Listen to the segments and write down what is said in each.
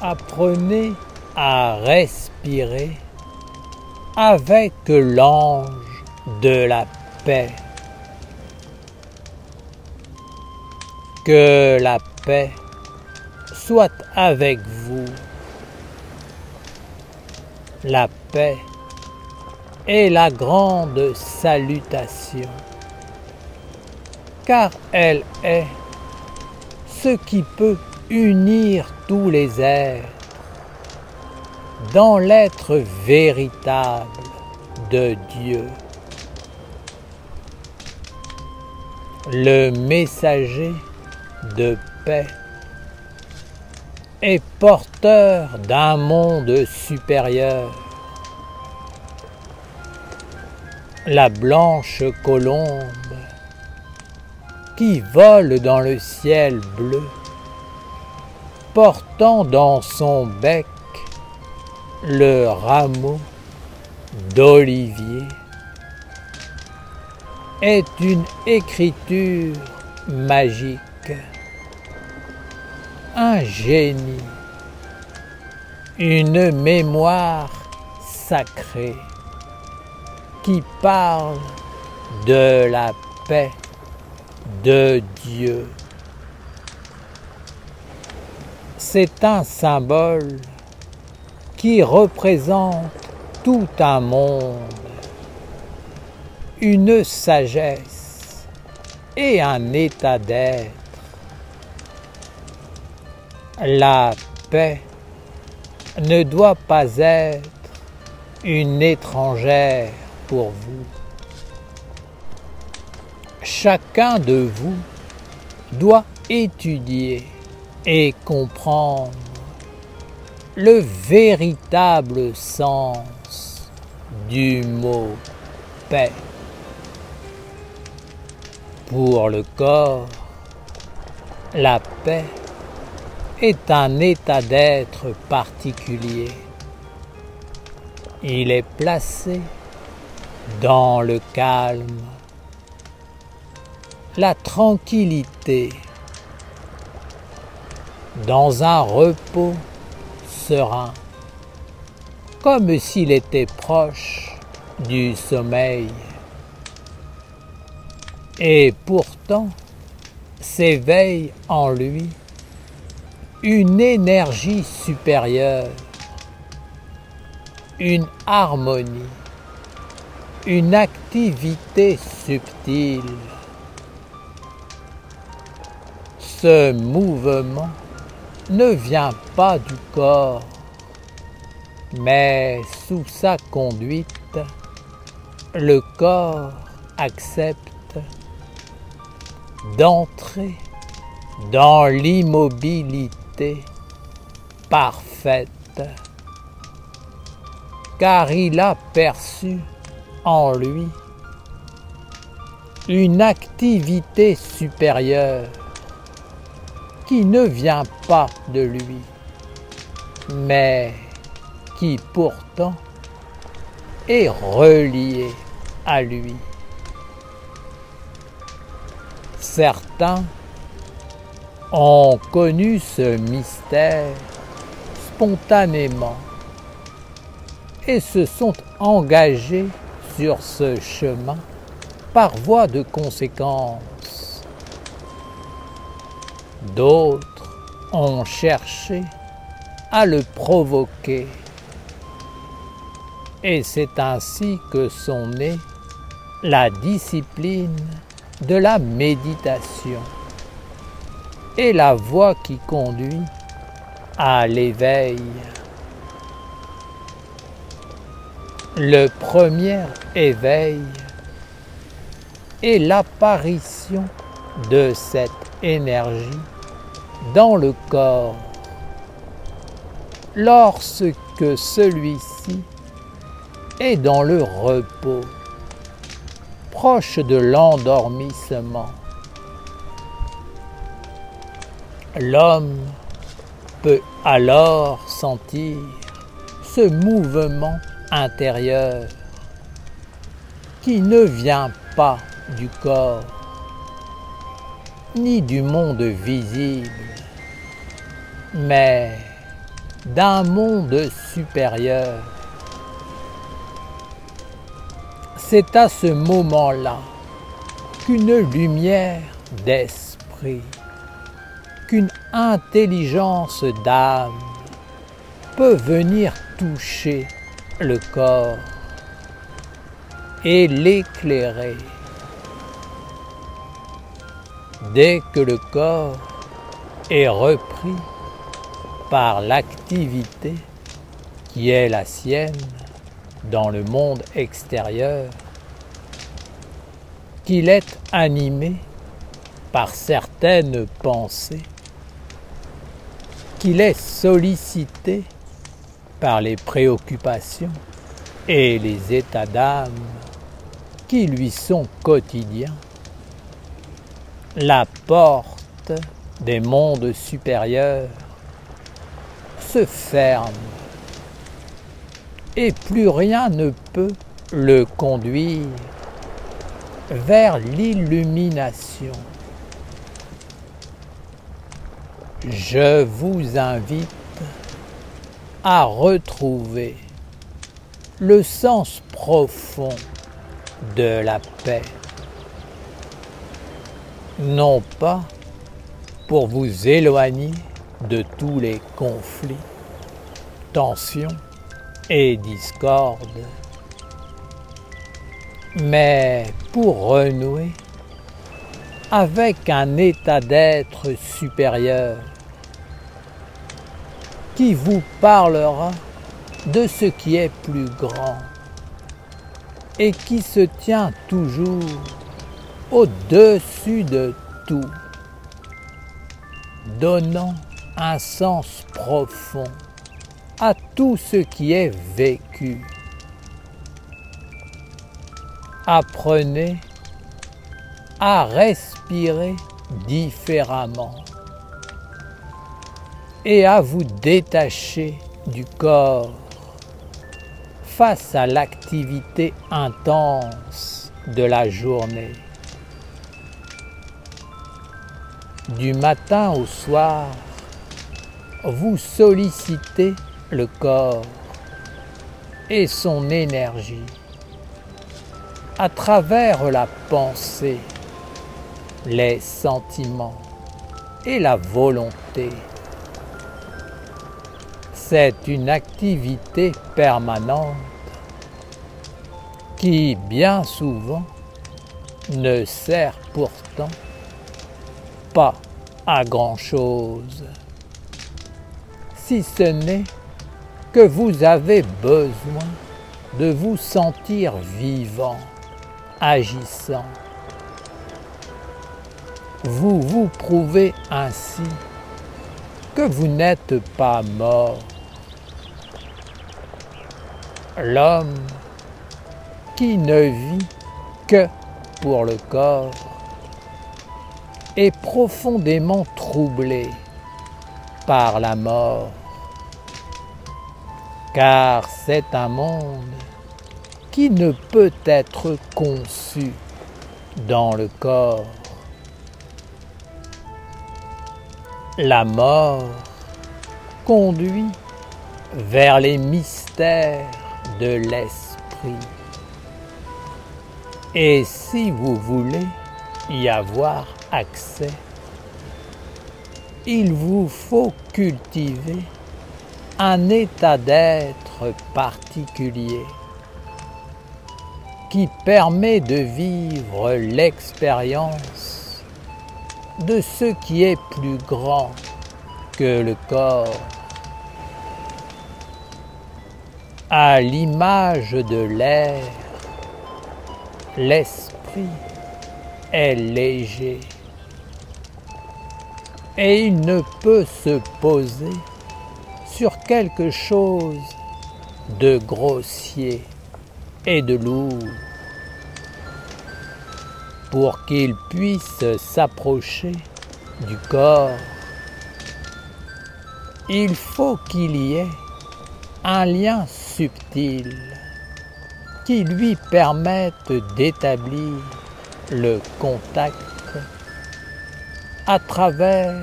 Apprenez à respirer avec l'ange de la paix. Que la paix soit avec vous. La paix est la grande salutation, car elle est ce qui peut unir tous les êtres dans l'être véritable de Dieu. Le messager de paix est porteur d'un monde supérieur. La blanche colombe qui vole dans le ciel bleu, portant dans son bec le rameau d'olivier, est une écriture magique, un génie, une mémoire sacrée qui parle de la paix de Dieu. C'est un symbole qui représente tout un monde, une sagesse et un état d'être. La paix ne doit pas être une étrangère pour vous. Chacun de vous doit étudier et comprendre le véritable sens du mot paix. Pour le corps, la paix est un état d'être particulier. Il est placé dans le calme, la tranquillité, dans un repos serein, comme s'il était proche du sommeil. Et pourtant, s'éveille en lui une énergie supérieure, une harmonie, une activité subtile. Ce mouvement ne vient pas du corps, mais sous sa conduite, le corps accepte d'entrer dans l'immobilité parfaite, car il a perçu en lui une activité supérieure qui ne vient pas de lui, mais qui pourtant est reliée à lui. Certains ont connu ce mystère spontanément et se sont engagés sur ce chemin par voie de conséquence. D'autres ont cherché à le provoquer, et c'est ainsi que sont nées la discipline de la méditation et la voie qui conduit à l'éveil. Le premier éveil est l'apparition de cette énergie dans le corps, lorsque celui-ci est dans le repos, proche de l'endormissement. L'homme peut alors sentir ce mouvement intérieur qui ne vient pas du corps, ni du monde visible, mais d'un monde supérieur. C'est à ce moment-là qu'une lumière d'esprit, qu'une intelligence d'âme peut venir toucher le corps et l'éclairer. Dès que le corps est repris par l'activité qui est la sienne dans le monde extérieur, qu'il est animé par certaines pensées, qu'il est sollicité par les préoccupations et les états d'âme qui lui sont quotidiens, la porte des mondes supérieurs se ferme et plus rien ne peut le conduire vers l'illumination. Je vous invite à retrouver le sens profond de la paix, non pas pour vous éloigner de tous les conflits, tensions et discordes, mais pour renouer avec un état d'être supérieur qui vous parlera de ce qui est plus grand et qui se tient toujours au-dessus de tout, donnant un sens profond à tout ce qui est vécu. Apprenez à respirer différemment et à vous détacher du corps face à l'activité intense de la journée. Du matin au soir, vous sollicitez le corps et son énergie à travers la pensée, les sentiments et la volonté. C'est une activité permanente qui, bien souvent, ne sert pourtant pas à grand-chose, si ce n'est que vous avez besoin de vous sentir vivant, agissant. Vous vous prouvez ainsi que vous n'êtes pas mort. L'homme qui ne vit que pour le corps est profondément troublé par la mort, car c'est un monde qui ne peut être conçu dans le corps. La mort conduit vers les mystères de l'esprit. Et si vous voulez y avoir accès, il vous faut cultiver un état d'être particulier qui permet de vivre l'expérience de ce qui est plus grand que le corps. À l'image de l'air, l'esprit est léger et il ne peut se poser sur quelque chose de grossier et de lourd. Pour qu'il puisse s'approcher du corps, il faut qu'il y ait un lien subtil qui lui permette d'établir le contact à travers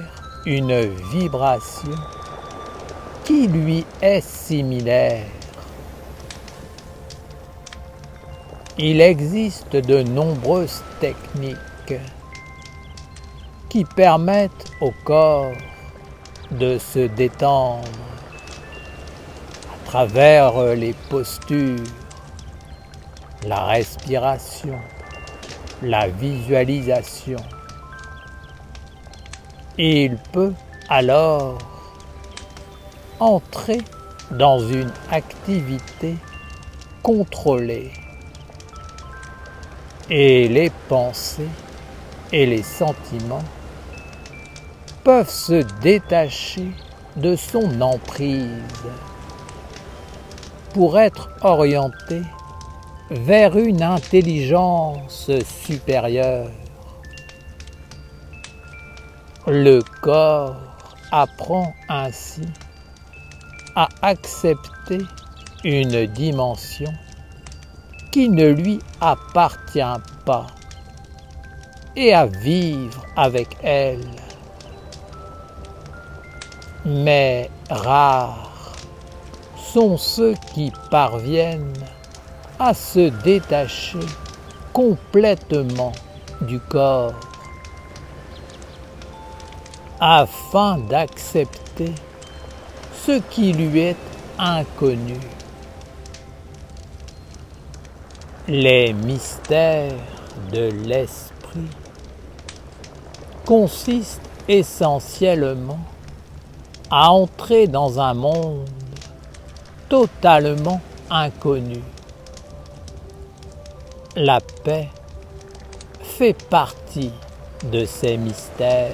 une vibration qui lui est similaire. Il existe de nombreuses techniques qui permettent au corps de se détendre à travers les postures, la respiration, la visualisation. Et il peut alors entrer dans une activité contrôlée. Et les pensées et les sentiments peuvent se détacher de son emprise pour être orientés vers une intelligence supérieure. Le corps apprend ainsi à accepter une dimension qui ne lui appartient pas et à vivre avec elle. Mais rares sont ceux qui parviennent à se détacher complètement du corps afin d'accepter ce qui lui est inconnu. Les mystères de l'esprit consistent essentiellement à entrer dans un monde totalement inconnu. La paix fait partie de ces mystères.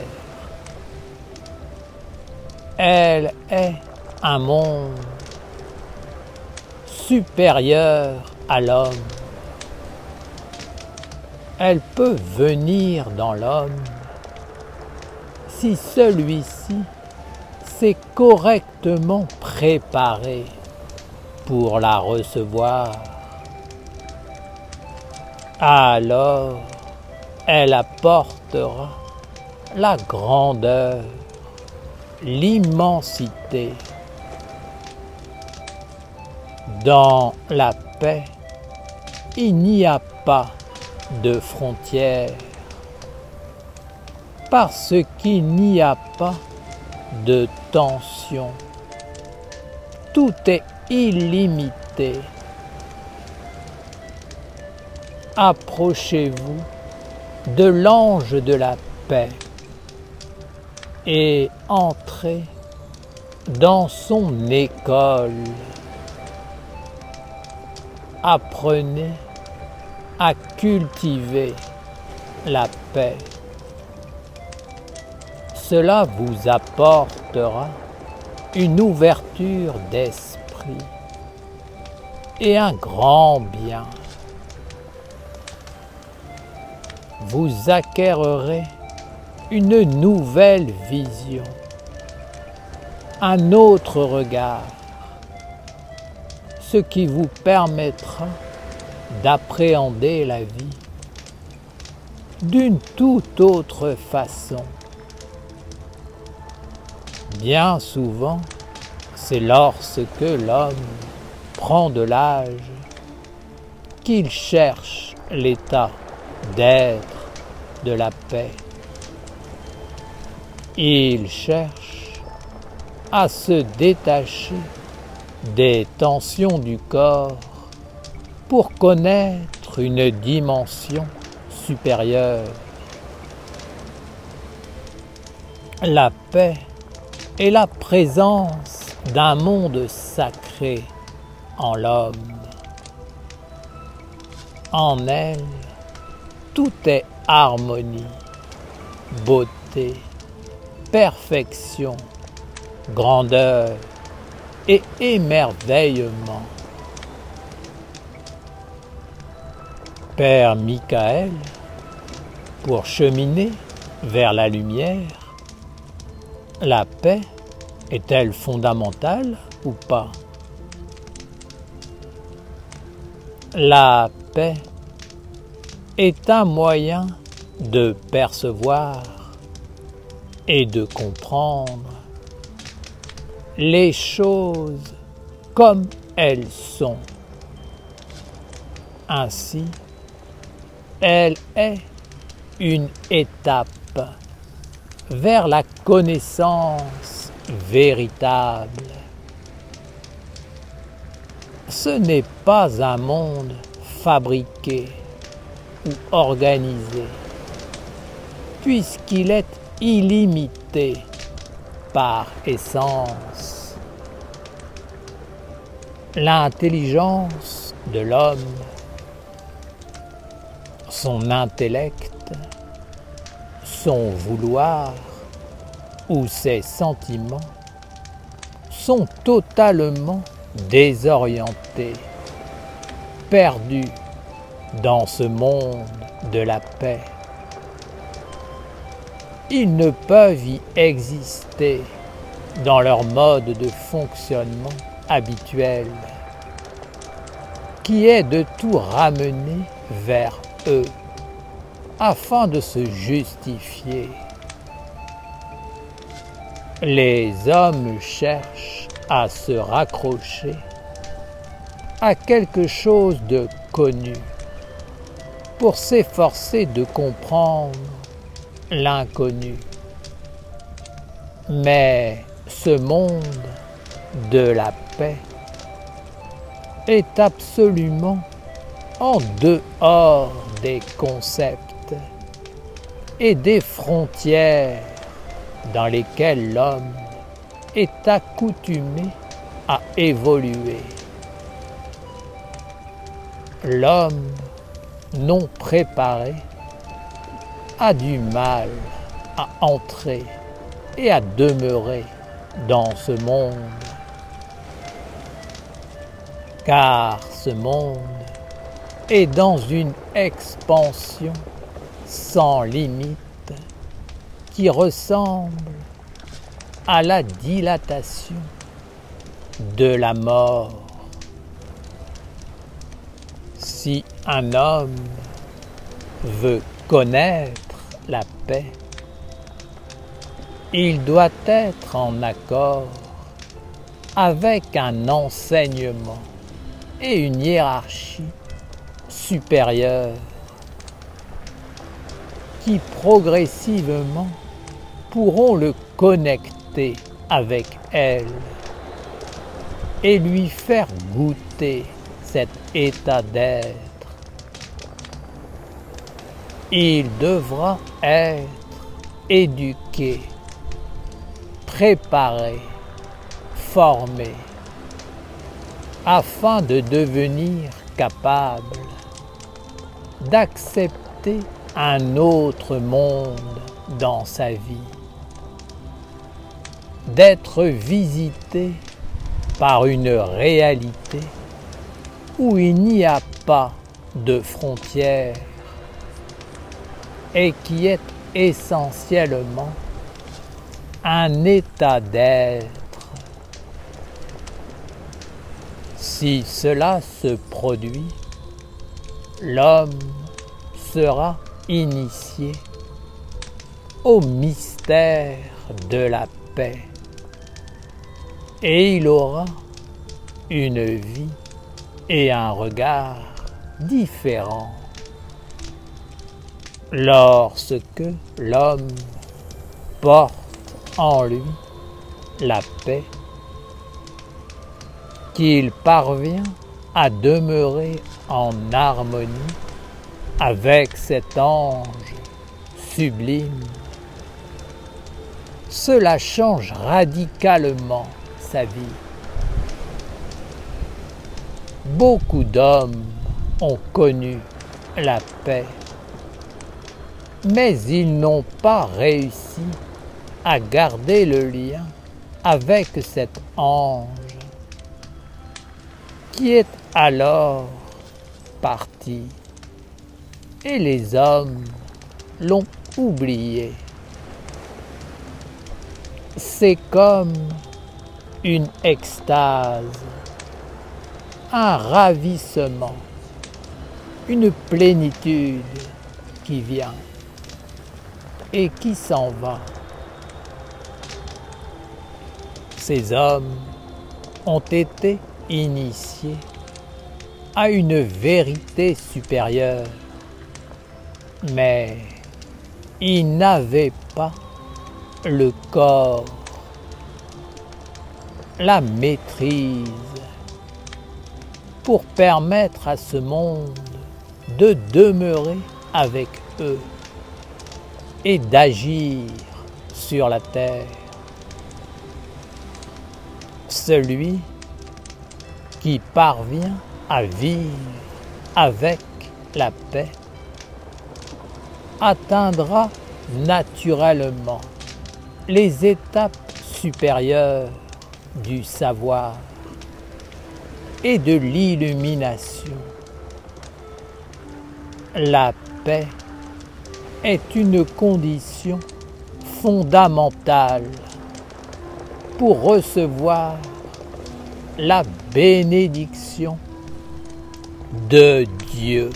Elle est un monde supérieur à l'homme. Elle peut venir dans l'homme si celui-ci s'est correctement préparé pour la recevoir. Alors, elle apportera la grandeur, l'immensité. Dans la paix, il n'y a pas de frontières, parce qu'il n'y a pas de tension. Tout est illimité. Approchez-vous de l'ange de la paix et entrez dans son école. Apprenez à cultiver la paix. Cela vous apportera une ouverture d'esprit et un grand bien. Vous acquérerez une nouvelle vision, un autre regard, ce qui vous permettra d'appréhender la vie d'une toute autre façon. Bien souvent, c'est lorsque l'homme prend de l'âge qu'il cherche l'état d'être de la paix. Il cherche à se détacher des tensions du corps pour connaître une dimension supérieure. La paix est la présence d'un monde sacré en l'homme. En elle, tout est harmonie, beauté, perfection, grandeur et émerveillement. Père Michael, pour cheminer vers la lumière, la paix est-elle fondamentale ou pas? La paix est un moyen de percevoir et de comprendre les choses comme elles sont. Ainsi, elle est une étape vers la connaissance véritable. Ce n'est pas un monde fabriqué ou organisé, puisqu'il est illimité par essence. L'intelligence de l'homme, son intellect, son vouloir ou ses sentiments sont totalement désorientés, perdus dans ce monde de la paix. Ils ne peuvent y exister dans leur mode de fonctionnement habituel, qui est de tout ramener vers eux afin de se justifier. Les hommes cherchent à se raccrocher à quelque chose de connu pour s'efforcer de comprendre l'inconnu. Mais ce monde de la paix est absolument en dehors des concepts et des frontières dans lesquelles l'homme est accoutumé à évoluer. L'homme non préparé a du mal à entrer et à demeurer dans ce monde, car ce monde est dans une expansion sans limite qui ressemble à la dilatation de la mort. Si un homme veut connaître la paix, il doit être en accord avec un enseignement et une hiérarchie supérieure qui progressivement pourront le connecter avec elle et lui faire goûter cet état d'être. Il devra être éduqué, préparé, formé, afin de devenir capable d'accepter un autre monde dans sa vie, d'être visité par une réalité où il n'y a pas de frontières et qui est essentiellement un état d'être. Si cela se produit, l'homme sera initié au mystère de la paix et il aura une vie et un regard différents. Lorsque l'homme porte en lui la paix, qu'il parvient à demeurer en harmonie avec cet ange sublime, cela change radicalement sa vie. Beaucoup d'hommes ont connu la paix, mais ils n'ont pas réussi à garder le lien avec cet ange qui est alors parti, et les hommes l'ont oublié. C'est comme une extase, un ravissement, une plénitude qui vient et qui s'en va. ces hommes ont été initiés à une vérité supérieure, mais ils n'avaient pas le corps, la maîtrise pour permettre à ce monde de demeurer avec eux et d'agir sur la terre. Celui qui parvient à vivre avec la paix atteindra naturellement les étapes supérieures du savoir et de l'illumination. La paix est une condition fondamentale pour recevoir la bénédiction de Dieu.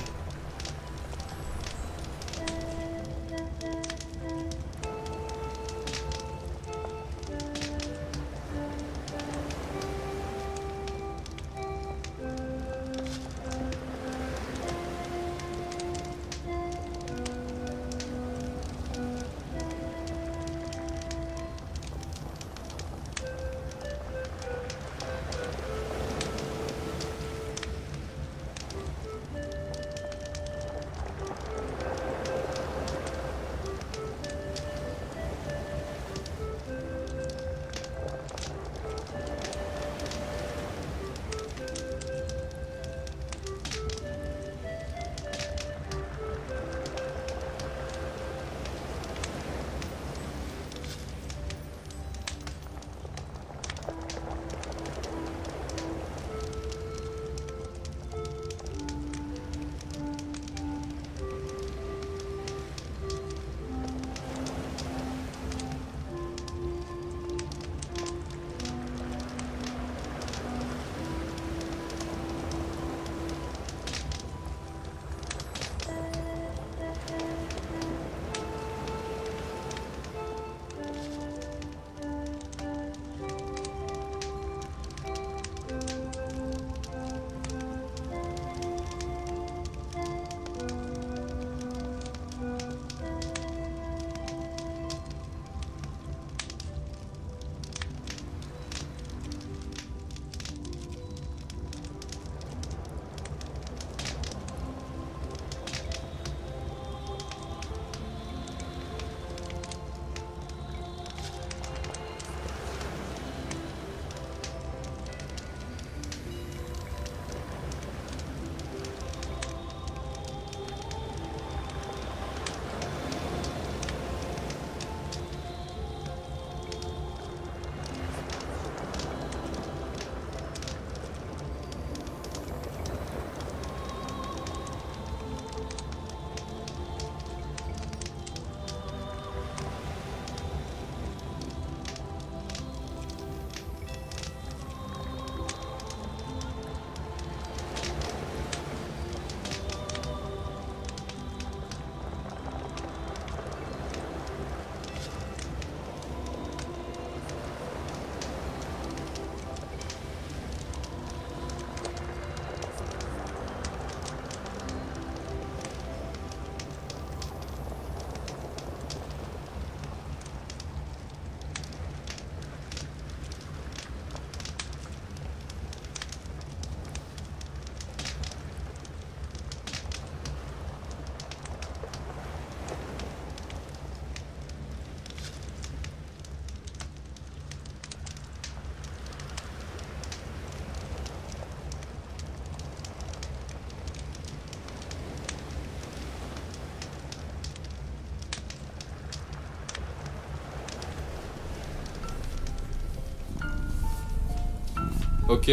Ok.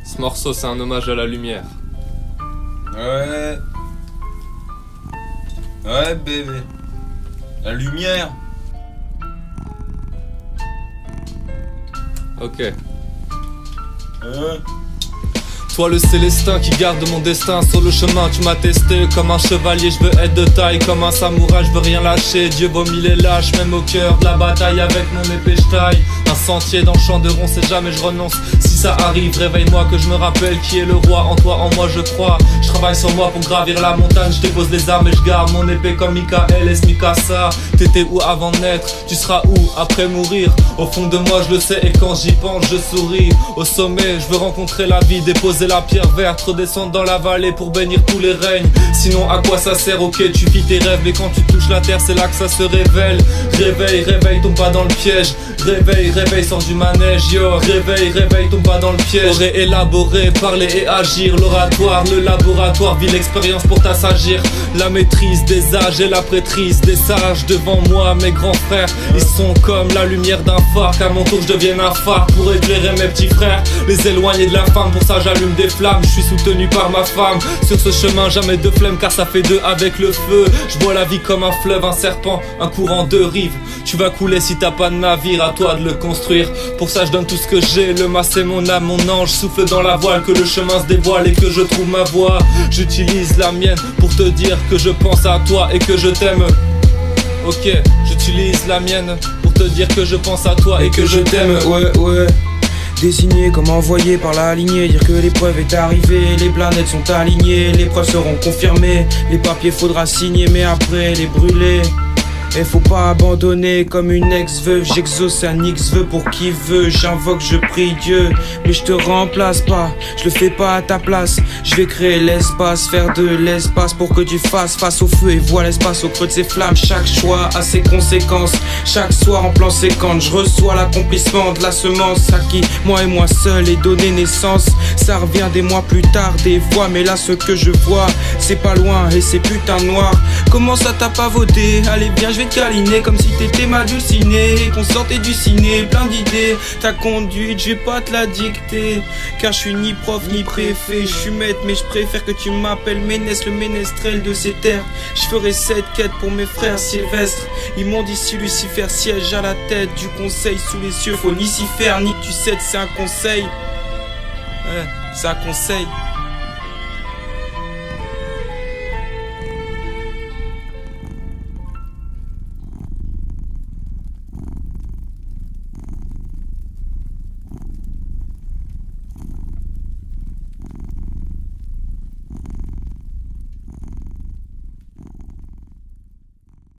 Ce morceau, c'est un hommage à la lumière. Ouais. Ouais, bébé. La lumière. Ok. Toi le célestin qui garde mon destin sur le chemin, tu m'as testé comme un chevalier, je veux être de taille, comme un samouraï, je veux rien lâcher. Dieu vaut mille et lâche, même au cœur de la bataille, avec mon épée je taille. Un sentier dans le champ de rond, c'est jamais je renonce. Si ça arrive, réveille-moi que je me rappelle qui est le roi. En toi, en moi je crois. Je travaille sur moi pour gravir la montagne. Je dépose les armes et je garde mon épée comme Michael et Mikasa. T'étais où avant de naître? Tu seras où après mourir? Au fond de moi je le sais et quand j'y pense je souris. Au sommet je veux rencontrer la vie, déposer la pierre verte, redescendre dans la vallée pour bénir tous les règnes. Sinon à quoi ça sert? Ok tu vis tes rêves mais quand tu touches la terre c'est là que ça se révèle. Réveille, réveille, tombe pas dans le piège. Réveille, réveille, sors du manège, yo. Réveille, réveille, tombe pas dans le piège. Aurait élaboré, parler et agir. L'oratoire, le laboratoire, vis l'expérience pour t'assagir. La maîtrise des âges et la prêtrise des sages. Devant moi mes grands frères, ils sont comme la lumière d'un phare. Qu'à mon tour je devienne un phare pour éclairer mes petits frères, les éloigner de la femme. Pour ça j'allume des flammes, je suis soutenu par ma femme. Sur ce chemin jamais de flemme car ça fait deux avec le feu. Je vois la vie comme un fleuve, un serpent, un courant de rives. Tu vas couler si t'as pas de navire, à toi de le construire. Pour ça je donne tout ce que j'ai, le mât c'est mon âme, mon ange. Souffle dans la voile, que le chemin se dévoile et que je trouve ma voie. J'utilise la mienne pour te dire que je pense à toi et que je t'aime. Ok, j'utilise la mienne pour te dire que je pense à toi et que je t'aime. Ouais. Désigné comme envoyé par la lignée, dire que l'épreuve est arrivée, les planètes sont alignées, les preuves seront confirmées, les papiers faudra signer mais après les brûler. Et faut pas abandonner comme une ex-veuve. J'exauce un X-vœu pour qui veut. J'invoque, je prie Dieu, mais je te remplace pas. Je le fais pas à ta place. Je vais créer l'espace, faire de l'espace pour que tu fasses face au feu et vois l'espace au creux de ses flammes. Chaque choix a ses conséquences. Chaque soir en plan séquence, je reçois l'accomplissement de la semence à qui moi et moi seul ai donné naissance. Ça revient des mois plus tard, des fois, mais là ce que je vois, c'est pas loin et c'est putain noir. Comment ça t'a pas voté? Allez bien, je vais te câliner comme si t'étais ma dulcinée et qu'on sortait du ciné, plein d'idées. Ta conduite, je vais pas te la dicter, car je suis ni prof ni préfet. Je suis maître mais je préfère que tu m'appelles Ménès, le ménestrel de ces terres. Je ferai cette quête pour mes frères Sylvestre. Ils m'ont dit si Lucifer siège à la tête du conseil sous les cieux, faut ni s'y faire ni que tu cèdes, c'est un conseil. Ouais, c'est un conseil.